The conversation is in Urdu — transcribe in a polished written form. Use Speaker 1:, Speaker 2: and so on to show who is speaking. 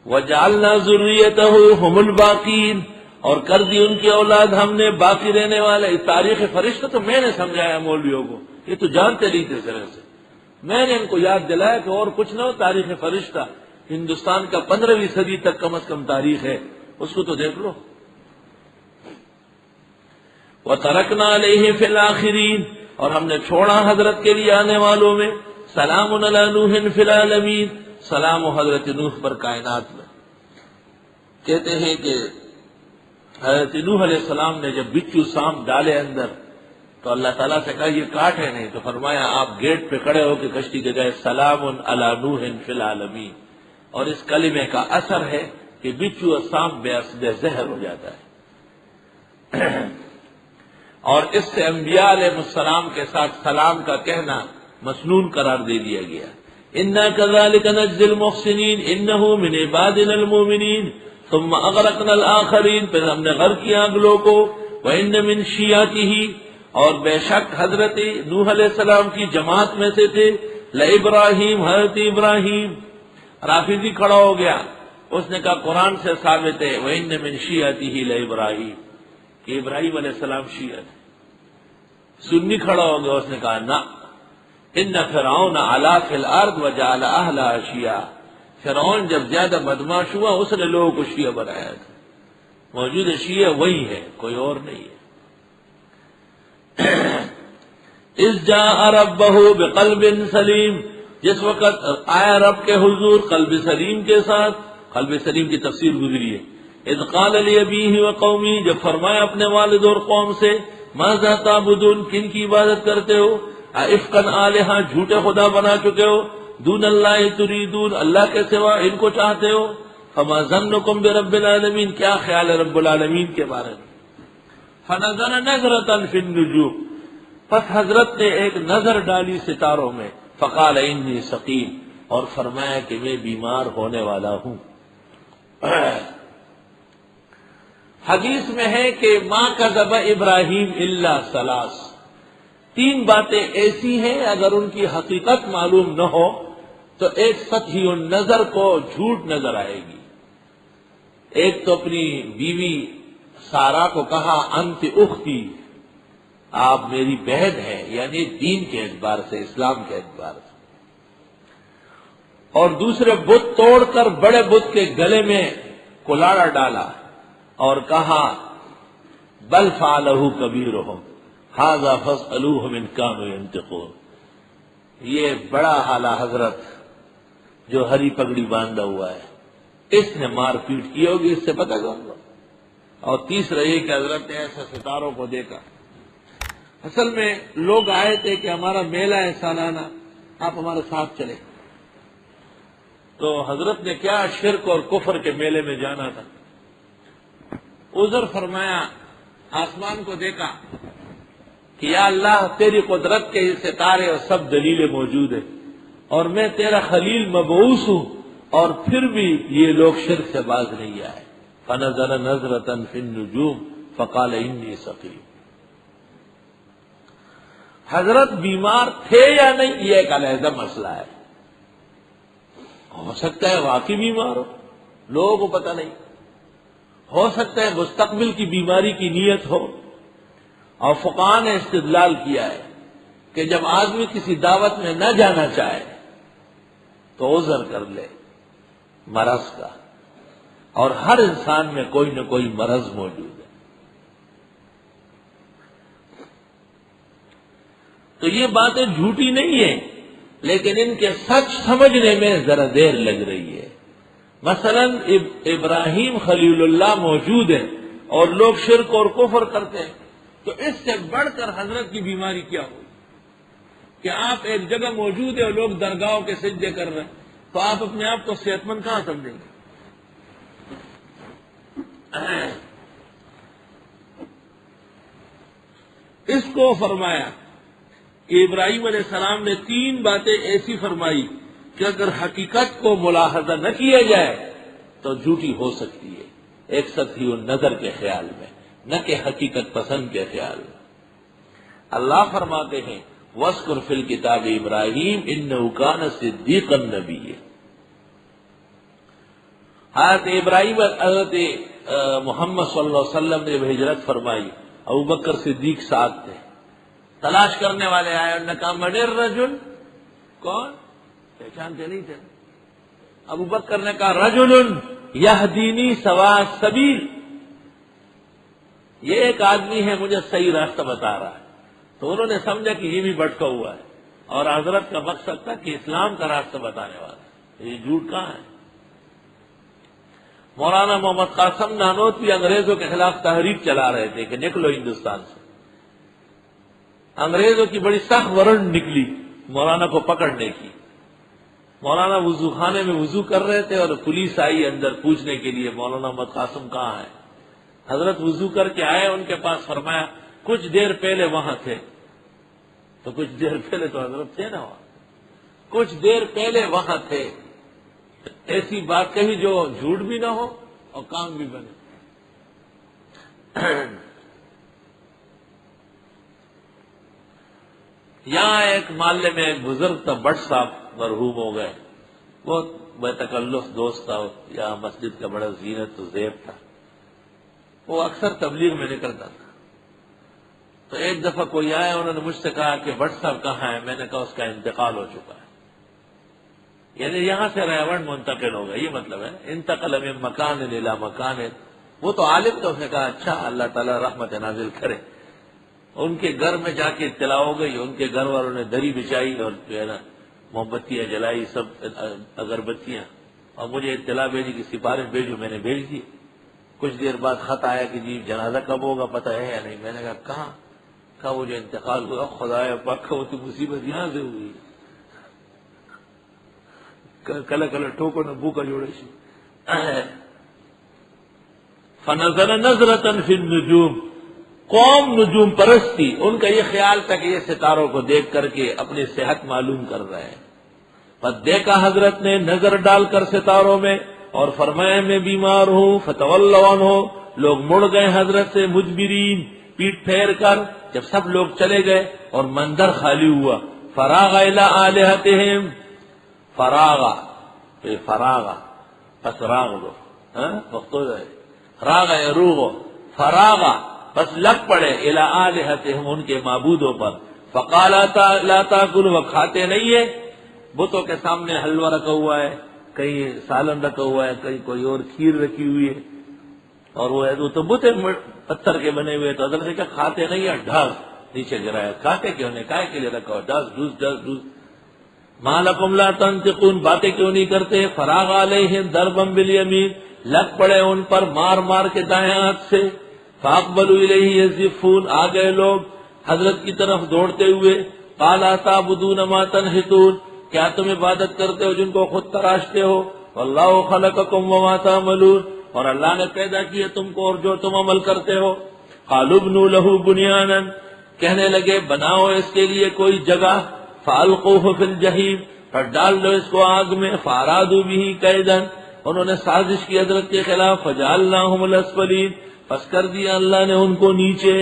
Speaker 1: وَجَعَلْنَا ذُرِّيَّتَهُ هُمُ الْبَاقِينَ، اور کر دی ان کی اولاد ہم نے باقی رہنے والے۔ تاریخ فرشتہ تو میں نے سمجھایا مولویوں کو، یہ تو جانتے نہیں تھے طرح سے، میں نے ان کو یاد دلایا کہ اور کچھ نہ ہو، تاریخ فرشتہ ہندوستان کا 15ویں صدی تک کم از کم تاریخ ہے، اس کو تو دیکھ لو۔ وَتَرَكْنَا عَلَيْهِ فِي الْآخِرِينَ، اور ہم نے چھوڑا حضرت کے لیے آنے والوں میں، سلام علی نوح فی العالمین، سلام و حضرت نوح پر کائنات میں۔ کہتے ہیں کہ حضرت نوح علیہ السلام نے جب بچو سانپ ڈالے اندر تو اللہ تعالیٰ سے کہا یہ کاٹے نہیں، تو فرمایا آپ گیٹ پہ کھڑے ہو کے کشتی کے گئے، سلام علی نوح فی العالمین، اور اس کلمے کا اثر ہے کہ بچو اور سانپ بے زہر ہو جاتا ہے۔ اور اس سے انبیاء علیہ السلام کے ساتھ سلام کا کہنا مسنون قرار دے دیا گیا۔ اِنَّا كَذَلِكَ نَجْزِي الْمُحْسِنِينَ إِنَّهُ مِنْ عِبَادِنَا الْمُؤْمِنِينَ ثُمَّ أَغْرَقْنَا الْآخَرِينَ، پھر ہم نے غرق کیا اگلوں کو۔ وَإِنَّ مِنْ شِيَعَتِهِ، اور بے شک حضرت نوح علیہ السلام کی جماعت میں سے تھے، لَإِبْرَاهِيمَ، حضرت ابراہیم۔ رافضی کھڑا ہو گیا، اس نے کہا قرآن سے ثابت ہے وَإِنَّ مِنْ شِيَعَتِهِ لَإِبْرَاهِيمَ، کہ ابراہیم علیہ السلام شیعہ تھے۔ سنی کھڑا ہو گیا، اس نے کہا نہ، ان فرعون علا فی الارض وجعل اہلها شیعا، فرعون جب زیادہ بدماش ہوا اس نے لوگوں کو شیعہ بنایا تھا، موجود شیعہ وہی ہے، کوئی اور نہیں ہے۔ اذ جاء ربہ بقلب سلیم، جس وقت آیا رب کے حضور قلب سلیم کے ساتھ، قلب سلیم کی تفسیر گزری ہے۔ اذ قال لأبیہ وقومہ، جب فرمایا اپنے والد اور قوم سے، ماذا تعبدون، کن کی عبادت کرتے ہو، افکن آلہہ، جھوٹے خدا بنا چکے ہو، دون اللہ تریدون، اللہ کے سوا ان کو چاہتے ہو، فما ظنکم برب العالمین، کیا خیال ہے رب العالمین کے بارے میں۔ فنظر نظرۃ فی النجوم، پس حضرت نے ایک نظر ڈالی ستاروں میں، فقال انی سقیم، اور فرمایا کہ میں بیمار ہونے والا ہوں۔ حدیث میں ہے کہ ما کذب ابراہیم الا ثلاث، 3 باتیں ایسی ہیں اگر ان کی حقیقت معلوم نہ ہو تو ایک سطحی النظر کو جھوٹ نظر آئے گی۔ ایک تو اپنی بیوی سارا کو کہا انت اختی، آپ میری بہن ہیں، یعنی دین کے اعتبار سے، اسلام کے اعتبار سے۔ اور دوسرے بت توڑ کر بڑے بت کے گلے میں کلاڑا ڈالا اور کہا بل فعلہ کبیرہم ھذا فاسألوہم ان کانوا ینطقون، یہ بڑا اعلیٰ حضرت جو ہری پگڑی باندھا ہوا ہے، اس نے مار پیٹ کی ہوگی، اس سے پتہ کون لو۔ اور تیسرا یہ کہ حضرت نے ایسے ستاروں کو دیکھا۔ اصل میں لوگ آئے تھے کہ ہمارا میلہ ہے سالانہ، آپ ہمارے ساتھ چلے، تو حضرت نے کیا شرک اور کفر کے میلے میں جانا تھا، عذر فرمایا، آسمان کو دیکھا کہ یا اللہ تیری قدرت کے یہ ستارے اور سب دلیلیں موجود ہیں، اور میں تیرا خلیل مبعوث ہوں، اور پھر بھی یہ لوگ شرک سے باز نہیں آئے۔ فنظر نظرۃ فی النجوم فقال انی سقیم۔ حضرت بیمار تھے یا نہیں یہ ایک علیحدہ مسئلہ ہے، ہو سکتا ہے واقعی بیمار ہو، لوگوں کو پتہ نہیں، ہو سکتا ہے مستقبل کی بیماری کی نیت ہو۔ اور فقہاء نے استدلال کیا ہے کہ جب آدمی کسی دعوت میں نہ جانا چاہے تو عذر کر لے مرض کا، اور ہر انسان میں کوئی نہ کوئی مرض موجود ہے۔ تو یہ باتیں جھوٹی نہیں ہیں، لیکن ان کے سچ سمجھنے میں ذرا دیر لگ رہی ہے۔ مثلا ابراہیم خلیل اللہ موجود ہے اور لوگ شرک اور کفر کرتے ہیں، تو اس سے بڑھ کر حضرت کی بیماری کیا ہوئی کہ آپ ایک جگہ موجود ہیں اور لوگ درگاہوں کے سجدے کر رہے ہیں، تو آپ اپنے آپ کو صحت مند کہاں سمجھیں گے؟ اس کو فرمایا کہ ابراہیم علیہ السلام نے 3 باتیں ایسی فرمائی کہ اگر حقیقت کو ملاحظہ نہ کیا جائے تو جھوٹی ہو سکتی ہے، ایک سطحی النظر کے خیال میں، نہ کہ حقیقت پسند کے خیال میں۔ اللہ فرماتے ہیں وَاذْكُرْ فِي الْكِتَابِ إِبْرَاهِيمَ إِنَّهُ كَانَ صِدِّيقًا نَبِيًّا، حضرت ابراہیم حضرت محمد صلی اللہ علیہ وسلم نے ہجرت فرمائی، ابوبکر صدیق ساتھ تھے، تلاش کرنے والے آئے، انہوں نے کہا من الرجل، کون؟ پہچانتے نہیں تھے۔ ابوبکر نے کہا رجل یہدینی سواء السبیل، یہ ایک آدمی ہے مجھے صحیح راستہ بتا رہا ہے۔ تو انہوں نے سمجھا کہ یہ بھی بھٹکا ہوا ہے، اور حضرت کا مقصد تھا کہ اسلام کا راستہ بتانے والا ہے، یہ جھوٹ کہاں ہے؟ مولانا محمد قاسم نانوتوی انگریزوں کے خلاف تحریک چلا رہے تھے کہ نکلو ہندوستان سے۔ انگریزوں کی بڑی سخت ورنڈ نکلی مولانا کو پکڑنے کی۔ مولانا وضو خانے میں وضو کر رہے تھے اور پولیس آئی اندر پوچھنے کے لیے مولانا محمد قاسم کہاں ہے۔ حضرت وضو کر کے آئے ان کے پاس، فرمایا کچھ دیر پہلے وہاں تھے۔ تو کچھ دیر پہلے تو حضرت تھے نا وہاں، کچھ دیر پہلے وہاں تھے۔ ایسی بات کہی جو جھوٹ بھی نہ ہو اور کام بھی بنے۔ یہاں ایک محلے میں ایک بزرگ تھا، بٹ صاحب مرحوم ہو گئے، بہت بے تکلف دوست تھا، یہاں مسجد کا بڑا زینت و زیب تھا، وہ اکثر تبلیغ میں نکلتا تھا۔ تو ایک دفعہ کوئی آیا، انہوں نے مجھ سے کہا کہ بٹ صاحب کہاں ہے؟ میں نے کہا اس کا انتقال ہو چکا ہے، یعنی یہاں سے ریوانڈ منتقل ہو گیا، یہ مطلب ہے انتقل من مکان الی مکان۔ وہ تو عالم تھا، اس نے کہا اچھا اللہ تعالیٰ رحمت نازل کرے۔ ان کے گھر میں جا کے اطلاع ہو گئی، ان کے گھر والوں نے دری بچائی اور جو ہے نا موم بتیاں جلائی، سب اگربتیاں، اور مجھے اطلاع بھیجی کہ سفارش بھیجو، میں نے بھیج دی۔ کچھ دیر بعد خط آیا کہ جی جنازہ کب ہوگا، پتہ ہے یا نہیں؟ میں نے کہا کہاں؟ کہا وہ جو انتقال ہوا، خدایا پاک وہ تو مصیبت یہاں سے ہوئی، کل کل ٹھوکو نہ بو کا جوڑے سی۔ فنظر نظرۃ فی النجوم، قوم نجوم پرستی، ان کا یہ خیال تھا کہ یہ ستاروں کو دیکھ کر کے اپنی صحت معلوم کر رہے ہیں۔ پس دیکھا حضرت نے نظر ڈال کر ستاروں میں اور فرمایا میں بیمار ہوں، فتولوا عنہ، لوگ مڑ گئے حضرت سے مدبرین، پیٹ پھیر کر۔ جب سب لوگ چلے گئے اور منظر خالی ہوا، فراغ الی آلہتہم، فراغا پس راغ دو، مختوز ہے راغ یروغ، فراغا بس لگ پڑے الی آلہتہم، ان کے معبودوں پر۔ فقال لا تاکل، وہ کھاتے نہیں ہے، بتوں کے سامنے حلوہ رکھا ہوا ہے، کہیں سالن رکھا ہوا ہے، کہیں کوئی اور کھیر رکھی ہوئی ہے، اور وہ تو بت پتھر کے بنے ہوئے، تو حضرت نے کہا کھاتے نہیں ہے، ڈھاس نیچے گرایا، کھاتے کیوں نہیں؟ کائے کے لیے رکھا ہوا، ڈھاس ڈھوس ڈھاس ڈھوس۔ ما لکم لا تنطقون، باتیں کیوں نہیں کرتے؟ فراغ علیہم ضربا بالیمین، لگ پڑے ان پر مار مار کے دائیں ہاتھ سے۔ فاقبلوا الیہ یزفون، آ گئے لوگ حضرت کی طرف دوڑتے ہوئے۔ قال اتعبدون ما تنحتون، کیا تم عبادت کرتے ہو جن کو خود تراشتے ہو؟ واللہ خلقکم وما تعملون، اور اللہ نے پیدا کیا تم کو اور جو تم عمل کرتے ہو۔ قالوا ابنوا له بنیانا، کہنے لگے بناؤ اس کے لیے کوئی جگہ، فالقوه فی الجحیم، اور ڈال دو اس کو آگ میں، فارادوا به کیدا، انہوں نے سازش کی حضرت کے خلاف، فجعلناهم الاسفلین، پس کر دیا اللہ نے ان کو نیچے۔